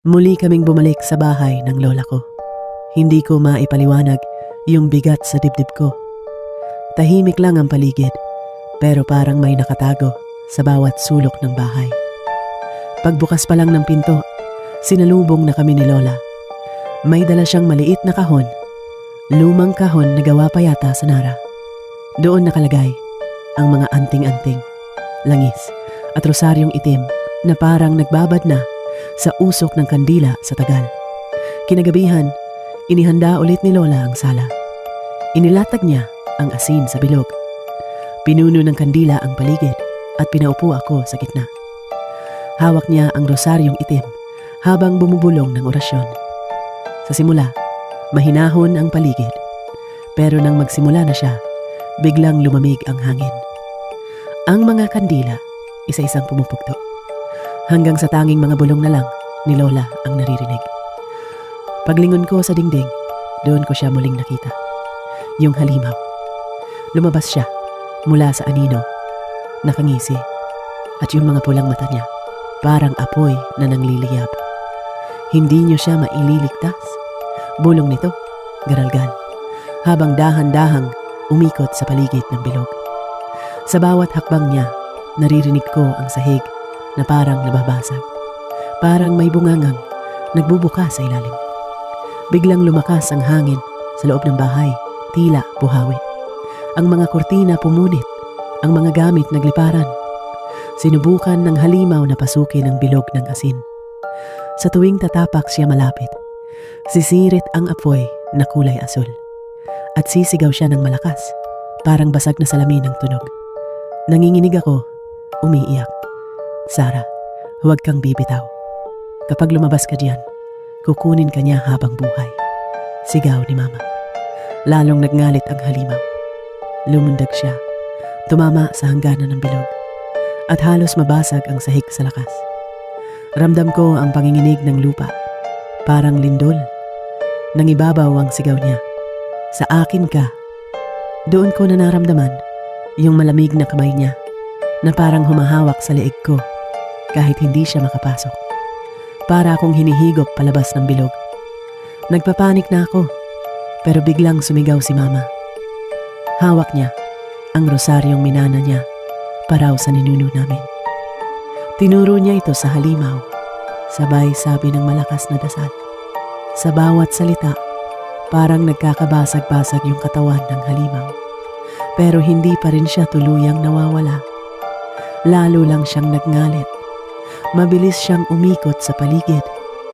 Muli kaming bumalik sa bahay ng lola ko. Hindi ko maipaliwanag yung bigat sa dibdib ko. Tahimik lang ang paligid, pero parang may nakatago sa bawat sulok ng bahay. Pagbukas pa lang ng pinto, sinalubong na kami ni lola. May dala siyang maliit na kahon, lumang kahon na gawa pa yata sa Nara. Doon nakalagay ang mga anting-anting, langis at rosaryong itim na parang nagbabad na sa usok ng kandila sa tagal. Kinagabihan, inihanda ulit ni lola ang sala. Inilatag niya ang asin sa bilog. Pinuno ng kandila ang paligid at pinaupo ako sa gitna. Hawak niya ang rosaryong itim habang bumubulong ng orasyon. Sa simula, mahinahon ang paligid. Pero nang magsimula na siya, biglang lumamig ang hangin. Ang mga kandila, isa-isang pumupugto. Hanggang sa tanging mga bulong na lang ni lola ang naririnig. Paglingon ko sa dingding, doon ko siya muling nakita. Yung halimaw. Lumabas siya mula sa anino, nakangisi, at yung mga pulang mata niya, parang apoy na nangliliyab. Hindi niyo siya maililigtas. Bulong nito, garalgal, habang dahan-dahang umikot sa paligid ng bilog. Sa bawat hakbang niya, naririnig ko ang sahig na parang nababasag. Parang may bungangang nagbubuka sa ilalim. Biglang lumakas ang hangin sa loob ng bahay, tila buhawi. Ang mga kurtina pumunit, ang mga gamit nagliparan. Sinubukan ng halimaw na pasukin ang bilog ng asin. Sa tuwing tatapak siya malapit, sisirit ang apoy na kulay asul. At sisigaw siya ng malakas, parang basag na salamin ng tunog. Nanginginig ako, umiiyak. Sara, huwag kang bibitaw. Kapag lumabas ka diyan, kukunin ka niya habang buhay. Sigaw ni mama. Lalong nagngalit ang halimaw. Lumundag siya, tumama sa hangganan ng bilog, at halos mabasag ang sahig sa lakas. Ramdam ko ang panginginig ng lupa, parang lindol. Nangibabaw ang sigaw niya. Sa akin ka. Doon ko na naramdaman yung malamig na kamay niya na parang humahawak sa leeg ko kahit hindi siya makapasok. Para akong hinihigop palabas ng bilog. Nagpapanik na ako, pero biglang sumigaw si mama. Hawak niya ang rosaryong minana niya paraw sa ninuno namin. Tinuro niya ito sa halimaw, sabay sabi ng malakas na dasal. Sa bawat salita, parang nagkakabasag-basag yung katawan ng halimaw. Pero hindi pa rin siya tuluyang nawawala. Lalo lang siyang nagngalit. Mabilis siyang umikot sa paligid